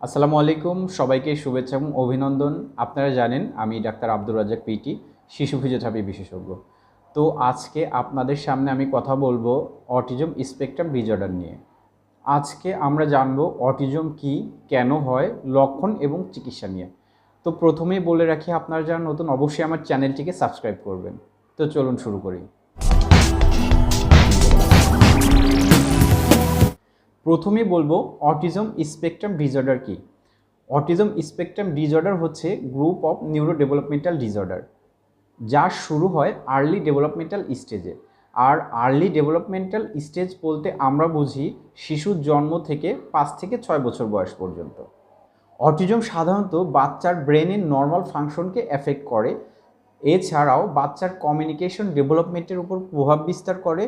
আসসালামু আলাইকুম, সবাইকে শুভেচ্ছা এবং অভিনন্দন। আপনারা জানেন আমি ডাক্তার আব্দুর রাজ্জাক পিটি, শিশু ফিজিওথেরাপি বিশেষজ্ঞ। তো আজকে আপনাদের সামনে আমি কথা বলবো অটিজম স্পেকট্রাম ডিসঅর্ডার নিয়ে। আজকে আমরা জানবো অটিজম কি, কেন হয়, লক্ষণ এবং চিকিৎসা নিয়ে। তো প্রথমেই বলে রাখি, আপনারা যারা নতুন অবশ্যই আমার চ্যানেলটিকে সাবস্ক্রাইব করবেন। তো চলুন শুরু করি। প্রথমেই বলবো অটিজম স্পেকট্রাম ডিসঅর্ডার কি। অটিজম স্পেকট্রাম ডিসঅর্ডার হচ্ছে group of neuro developmental disorder, যা শুরু হয় আর্লি ডেভেলপমেন্টাল স্টেজে। আর আর্লি ডেভেলপমেন্টাল স্টেজ বলতে আমরা বুঝি শিশুর জন্ম থেকে 5 থেকে 6 বছর বয়স পর্যন্ত। অটিজম সাধারণত বাচ্চার ব্রেনের নর্মাল ফাংশনকে এফেক্ট করে। এছাড়াও বাচ্চার কমিউনিকেশন ডেভেলপমেন্টের উপর প্রভাব বিস্তার করে।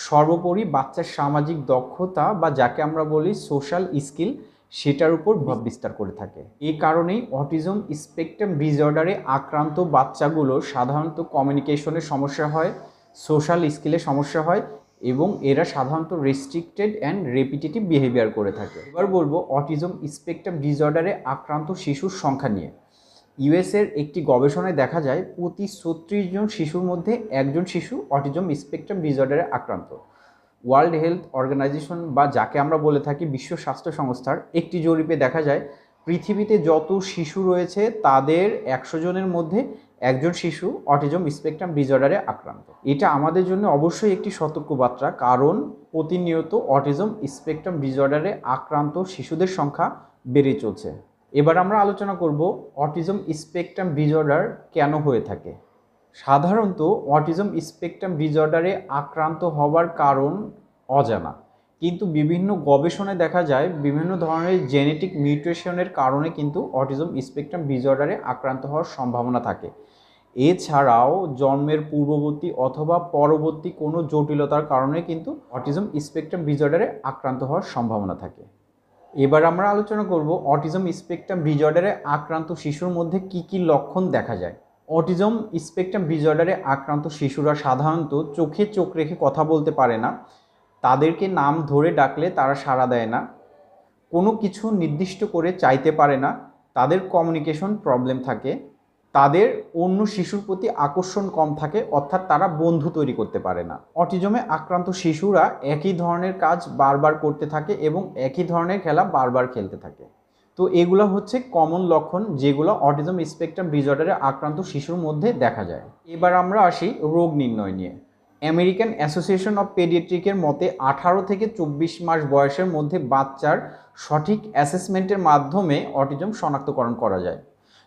সর্বোপরি বাচ্চার সামাজিক দক্ষতা বা যাকে আমরা বলি সোশ্যাল স্কিল, সেটার উপর প্রভাব বিস্তার করে থাকে। এই কারণেই অটিজম স্পেকট্রাম ডিসঅর্ডারে আক্রান্ত বাচ্চাগুলো সাধারণত কমিউনিকেশনের সমস্যা হয়, সোশ্যাল স্কিলে সমস্যা হয় এবং এরা সাধারণত রেস্ট্রিক্টেড অ্যান্ড রেপিটেটিভ বিহেভিয়ার করে থাকে। এবার বলবো অটিজম স্পেকট্রাম ডিসঅর্ডারে আক্রান্ত শিশুর সংখ্যা নিয়ে। ইউএসের একটি গবেষণায় দেখা যায় প্রতি 36 জন শিশুর মধ্যে একজন শিশু অটিজম স্পেকট্রাম ডিসঅর্ডারে আক্রান্ত। ওয়ার্ল্ড হেলথ অর্গানাইজেশন বা যাকে আমরা বলে থাকি বিশ্ব স্বাস্থ্য সংস্থার একটি জরিপে দেখা যায় পৃথিবীতে যত শিশু রয়েছে তাদের 100 জনের মধ্যে একজন শিশু অটিজম স্পেকট্রাম ডিসঅর্ডারে আক্রান্ত। এটা আমাদের জন্য অবশ্যই একটি সতর্কবার্তা, কারণ প্রতিনিয়ত অটিজম স্পেকট্রাম ডিসঅর্ডারে আক্রান্ত শিশুদের সংখ্যা বেড়ে চলছে। এবার আমরা আলোচনা করব অটিজম স্পেকট্রাম ডিসঅর্ডার কেন হয়ে থাকে। সাধারণত অটিজম স্পেকট্রাম ডিসঅর্ডারে আক্রান্ত হওয়ার কারণ অজানা, কিন্তু বিভিন্ন গবেষণায় দেখা যায় বিভিন্ন ধরনের জেনেটিক মিউটেশনের কারণে কিন্তু অটিজম স্পেকট্রাম ডিসঅর্ডারে আক্রান্ত হওয়ার সম্ভাবনা থাকে। এছাড়াও জন্মের পূর্ববর্তী অথবা পরবর্তী কোনো জটিলতার কারণে কিন্তু অটিজম স্পেকট্রাম ডিসঅর্ডারে আক্রান্ত হওয়ার সম্ভাবনা থাকে। এবার আমরা আলোচনা করব অটিজম স্পেকট্রাম ডিসঅর্ডারে আক্রান্ত শিশুর মধ্যে কি কি লক্ষণ দেখা যায়। অটিজম স্পেকট্রাম ডিসঅর্ডারে আক্রান্ত শিশুরা সাধারণত চোখে চোখ রেখে কথা বলতে পারে না, তাদেরকে নাম ধরে ডাকলে তারা সাড়া দেয় না, কোনো কিছু নির্দিষ্ট করে চাইতে পারে না, তাদের কমিউনিকেশন প্রবলেম থাকে, তাদের অন্য শিশুর প্রতি আকর্ষণ কম থাকে, অর্থাৎ তারা বন্ধু তৈরি করতে পারে না। অটিজমে আক্রান্ত শিশুরা একই ধরনের কাজ বারবার করতে থাকে এবং একই ধরনের খেলা বারবার খেলতে থাকে। তো এগুলো হচ্ছে কমন লক্ষণ যেগুলো অটিজম স্পেকট্রাম ডিসঅর্ডারে আক্রান্ত শিশুর মধ্যে দেখা যায়। এবার আমরা আসি রোগ নির্ণয় নিয়ে। আমেরিকান অ্যাসোসিয়েশন অফ পেডিয়াট্রিকের মতে 18 থেকে 24 মাস বয়সের মধ্যে বাচ্চার সঠিক অ্যাসেসমেন্টের মাধ্যমে অটিজম শনাক্তকরণ করা যায়।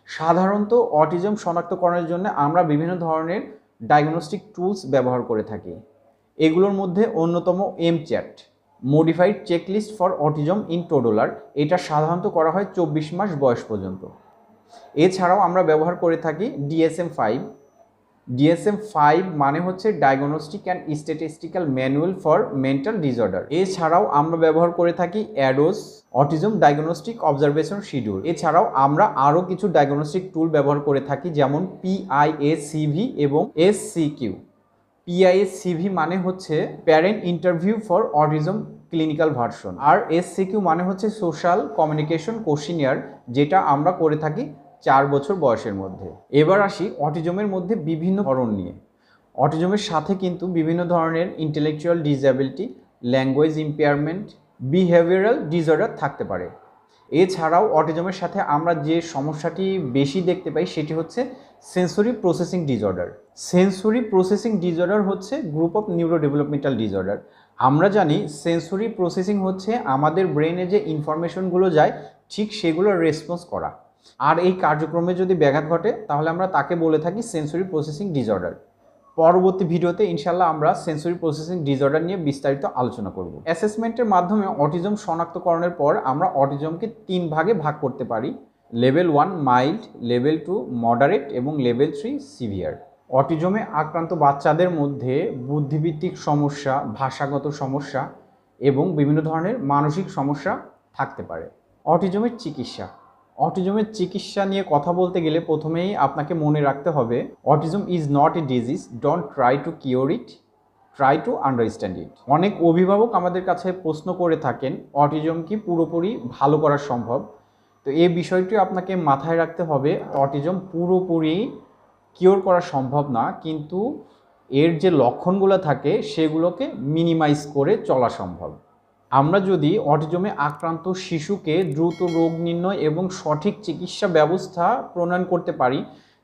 সাধারণত অটিজম শনাক্তকরণের জন্য আমরা বিভিন্ন ধরনের ডায়াগনস্টিক টুলস ব্যবহার করে থাকি। এগুলোর মধ্যে অন্যতম MCHAT, modified checklist for autism in toddler, এটা সাধারণত করা হয় 24 মাস বয়স পর্যন্ত। এছাড়াও আমরা ব্যবহার করে থাকি DSM-5। DSM-5 মানে হচ্ছে diagnostic and statistical manual for mental disorder. এছাড়াও আমরা ব্যবহার করে থাকি অ্যাডোস, অটিজম ডায়াগনস্টিক অবজারভেশন শিডিউল। এছাড়াও আমরা আরও কিছু ডায়াগনস্টিক টুল ব্যবহার করে থাকি, যেমন PIACV এবং SCQ। PIACV মানে হচ্ছে parent interview for autism clinical version, আর SCQ মানে হচ্ছে সোশ্যাল কমিউনিকেশন কোশ্চেনিয়ার, যেটা আমরা করে থাকি 4 বছর বয়সের মধ্যে। এবার আসি অটিজমের মধ্যে বিভিন্ন ধরন নিয়ে। অটিজমের সাথে কিন্তু বিভিন্ন ধরনের intellectual disability, language impairment, behavioural disorder থাকতে পারে। এছাড়াও অটিজমের সাথে আমরা যে সমস্যাটি বেশি দেখতে পাই সেটি হচ্ছে sensory processing disorder. Sensory processing disorder হচ্ছে group of neuro developmental disorder. আমরা জানি সেন্সরি প্রসেসিং হচ্ছে আমাদের ব্রেনে যে ইনফরমেশনগুলো যায় ঠিক সেগুলোর রেসপন্স করা, আর এই কার্যক্রমে যদি ব্যাঘাত ঘটে তাহলে আমরা তাকে বলে থাকি সেন্সরি প্রসেসিং ডিসঅর্ডার। পরবর্তী ভিডিওতে ইনশাল্লাহ আমরা সেন্সরি প্রসেসিং ডিসঅর্ডার নিয়ে বিস্তারিত আলোচনা করব। অ্যাসেসমেন্টের মাধ্যমে অটিজম শনাক্তকরণের পর আমরা অটিজমকে 3 ভাগে ভাগ করতে পারি: লেভেল 1 মাইল্ড, লেভেল 2 মডারেট এবং লেভেল 3 সিভিয়ার। অটিজমে আক্রান্ত বাচ্চাদের মধ্যে বুদ্ধিভিত্তিক সমস্যা, ভাষাগত সমস্যা এবং বিভিন্ন ধরনের মানসিক সমস্যা থাকতে পারে। অটিজমের চিকিৎসা। অটিজমের চিকিৎসা নিয়ে কথা বলতে গেলে প্রথমেই আপনাকে মনে রাখতে হবে autism is not a disease, don't try to cure it, try to understand it. অনেক অভিভাবক আমাদের কাছে প্রশ্ন করে থাকেন অটিজম কি পুরোপুরি ভালো করা সম্ভব। তো এই বিষয়টি আপনাকে মাথায় রাখতে হবে। অটিজম পুরোপুরি কিওর করা সম্ভব না, কিন্তু এর যে লক্ষণগুলো থাকে সেগুলোকে মিনিমাইজ করে চলা সম্ভব। আমরা যদি অটিজমে আক্রান্ত শিশুকে দ্রুত রোগ নির্ণয় এবং সঠিক চিকিৎসা ব্যবস্থা প্রণয়ন করতে পারি,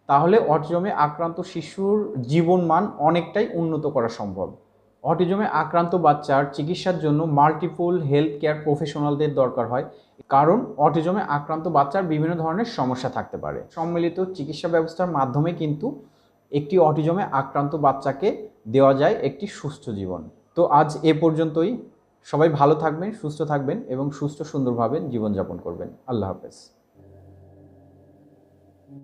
তাহলে অটিজমে আক্রান্ত শিশুর জীবনমান অনেকটাই উন্নত করা সম্ভব। অটিজমে আক্রান্ত বাচ্চার চিকিৎসার জন্য মাল্টিপল হেলথ কেয়ার প্রফেশনালদের দরকার হয়, কারণ অটিজমে আক্রান্ত বাচ্চার বিভিন্ন ধরনের সমস্যা থাকতে পারে। সম্মিলিত চিকিৎসা ব্যবস্থার মাধ্যমে কিন্তু একটি অটিজমে আক্রান্ত বাচ্চাকে দেওয়া যায় একটি সুস্থ জীবন। তো আজ এ পর্যন্তই। সবাই ভালো থাকবেন, সুস্থ থাকবেন এবং সুস্থ সুন্দরভাবে জীবনযাপন করবেন। আল্লাহ হাফেজ।